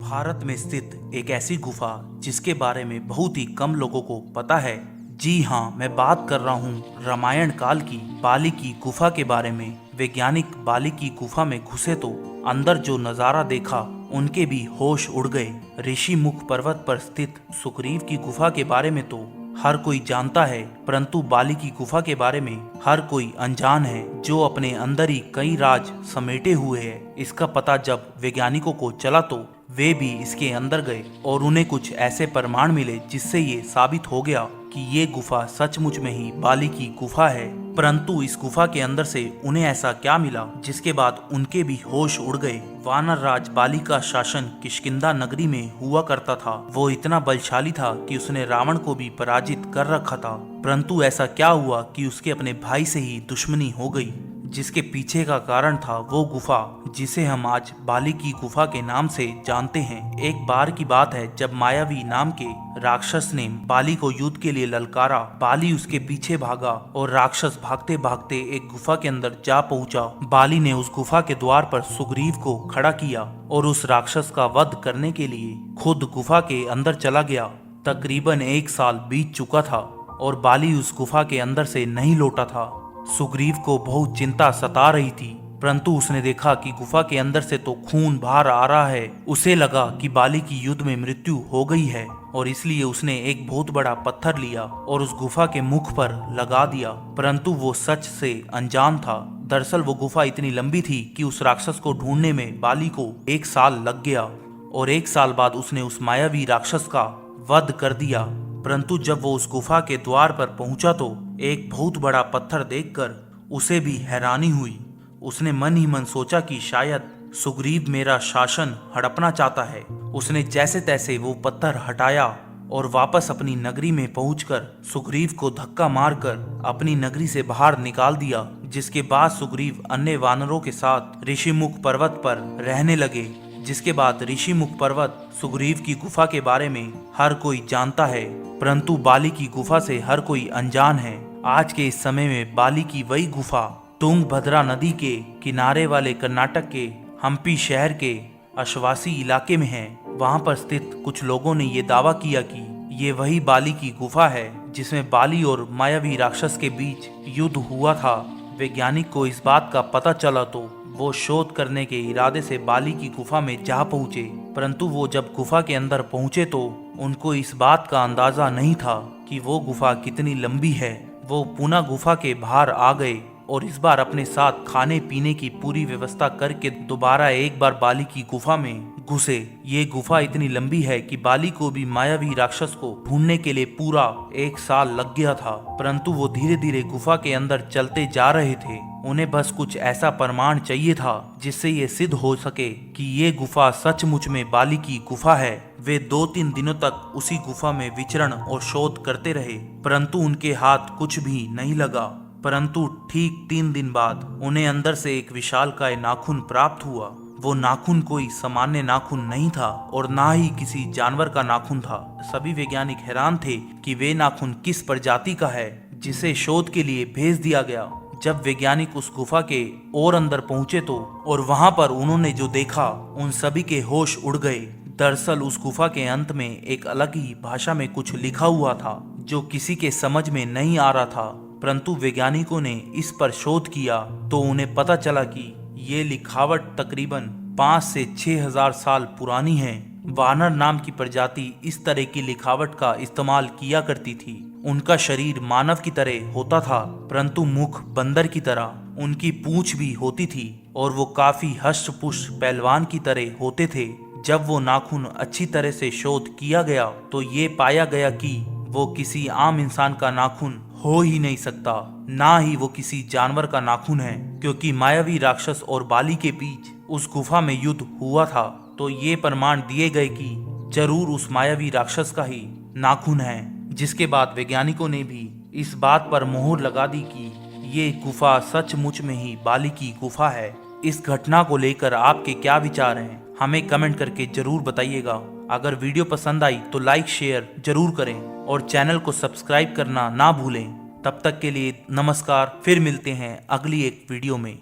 भारत में स्थित एक ऐसी गुफा जिसके बारे में बहुत ही कम लोगों को पता है। जी हाँ, मैं बात कर रहा हूँ रामायण काल की बाली की गुफा के बारे में। वैज्ञानिक बाली की गुफा में घुसे तो अंदर जो नजारा देखा उनके भी होश उड़ गए। ऋषि मुख पर्वत पर स्थित सुग्रीव की गुफा के बारे में तो हर कोई जानता है, परंतु बाली की गुफा के बारे में हर कोई अनजान है, जो अपने अंदर ही कई राज समेटे हुए है। इसका पता जब वैज्ञानिकों को चला तो वे भी इसके अंदर गए और उन्हें कुछ ऐसे प्रमाण मिले जिससे ये साबित हो गया कि ये गुफा सचमुच में ही बाली की गुफा है। परंतु इस गुफा के अंदर से उन्हें ऐसा क्या मिला जिसके बाद उनके भी होश उड़ गए। वानर राज बाली का शासन किष्किंधा नगरी में हुआ करता था। वो इतना बलशाली था कि उसने रावण को भी पराजित कर रखा था। परंतु ऐसा क्या हुआ कि उसके अपने भाई से ही दुश्मनी हो गई, जिसके पीछे का कारण था वो गुफा जिसे हम आज बाली की गुफा के नाम से जानते हैं। एक बार की बात है जब मायावी नाम के राक्षस ने बाली को युद्ध के लिए ललकारा। बाली उसके पीछे भागा और राक्षस भागते भागते एक गुफा के अंदर जा पहुंचा। बाली ने उस गुफा के द्वार पर सुग्रीव को खड़ा किया और उस राक्षस का वध करने के लिए खुद गुफा के अंदर चला गया। तकरीबन 1 साल बीत चुका था और बाली उस गुफा के अंदर से नहीं लौटा था। सुग्रीव को बहुत चिंता सता रही थी, परंतु उसने देखा कि गुफा के अंदर से तो खून बाहर आ रहा है। उसे लगा कि बाली की युद्ध में मृत्यु हो गई है और इसलिए उसने एक बहुत बड़ा पत्थर लिया और उस गुफा के मुख पर लगा दिया। परंतु वो सच से अनजान था। दरअसल वो गुफा इतनी लंबी थी कि उस राक्षस को ढूंढने में बाली को 1 साल लग गया और 1 साल बाद उसने उस मायावी राक्षस का वध कर दिया। परंतु जब वो उस गुफा के द्वार पर पहुंचा तो एक बहुत बड़ा पत्थर देखकर उसे भी हैरानी हुई। उसने मन ही मन सोचा कि शायद सुग्रीव मेरा शासन हड़पना चाहता है। उसने जैसे तैसे वो पत्थर हटाया और वापस अपनी नगरी में पहुंचकर सुग्रीव को धक्का मारकर अपनी नगरी से बाहर निकाल दिया। जिसके बाद सुग्रीव अन्य वानरों के साथ ऋषिमुख पर्वत पर रहने लगे। जिसके बाद ऋषिमुख पर्वत सुग्रीव की गुफा के बारे में हर कोई जानता है, परंतु बाली की गुफा से हर कोई अनजान है। आज के इस समय में बाली की वही गुफा तुंगभद्रा नदी के किनारे वाले कर्नाटक के हम्पी शहर के आदिवासी इलाके में है। वहां पर स्थित कुछ लोगों ने ये दावा किया कि ये वही बाली की गुफा है जिसमें बाली और मायावी राक्षस के बीच युद्ध हुआ था। वैज्ञानिक को इस बात का पता चला तो वो शोध करने के इरादे से बाली की गुफा में जा पहुंचे। परंतु वो जब गुफा के अंदर पहुंचे तो उनको इस बात का अंदाजा नहीं था कि वो गुफा कितनी लंबी है। वो पुनः गुफा के बाहर आ गए और इस बार अपने साथ खाने पीने की पूरी व्यवस्था करके दोबारा एक बार बाली की गुफा में घुसे। ये गुफा इतनी लंबी है कि बाली को भी मायावी राक्षस को ढूंढने के लिए पूरा 1 साल लग गया था। परंतु वो धीरे धीरे गुफा के अंदर चलते जा रहे थे। उन्हें बस कुछ ऐसा प्रमाण चाहिए था जिससे ये सिद्ध हो सके कि ये गुफा सचमुच में बाली की गुफा है। वे 2-3 दिनों तक उसी गुफा में विचरण और शोध करते रहे, परंतु उनके हाथ कुछ भी नहीं लगा। परंतु ठीक 3 दिन बाद उन्हें अंदर से एक विशालकाय नाखून प्राप्त हुआ। वो नाखून कोई सामान्य नाखून नहीं था और ना ही किसी जानवर का नाखून था। सभी वैज्ञानिक हैरान थे कि वे नाखून किस प्रजाति का है जिसे शोध के लिए भेज दिया गया। जब वैज्ञानिक उस गुफा के और अंदर पहुंचे तो और वहां पर उन्होंने जो देखा उन सभी के होश उड़ गए। दरअसल उस गुफा के अंत में एक अलग ही भाषा में कुछ लिखा हुआ था जो किसी के समझ में नहीं आ रहा था। परंतु वैज्ञानिकों ने इस पर शोध किया तो उन्हें पता चला कि ये लिखावट तकरीबन 5 से 6 हजार साल पुरानी है। वानर नाम की प्रजाति इस तरह की लिखावट का इस्तेमाल किया करती थी। उनका शरीर मानव की तरह होता था, परंतु मुख बंदर की तरह। उनकी पूंछ भी होती थी और वो काफी हष्ट-पुष्ट पहलवान की तरह होते थे। जब वो नाखून अच्छी तरह से शोध किया गया तो ये पाया गया कि वो किसी आम इंसान का नाखून हो ही नहीं सकता, ना ही वो किसी जानवर का नाखून है, क्योंकि मायावी राक्षस और बाली के बीच उस गुफा में युद्ध हुआ था। तो ये प्रमाण दिए गए कि जरूर उस मायावी राक्षस का ही नाखून है। जिसके बाद वैज्ञानिकों ने भी इस बात पर मोहर लगा दी कि ये गुफा सचमुच में ही बाली की गुफा है। इस घटना को लेकर आपके क्या विचार हैं, हमें कमेंट करके जरूर बताइएगा। अगर वीडियो पसंद आई तो लाइक शेयर जरूर करें और चैनल को सब्सक्राइब करना ना भूलें। तब तक के लिए नमस्कार, फिर मिलते हैं अगली एक वीडियो में।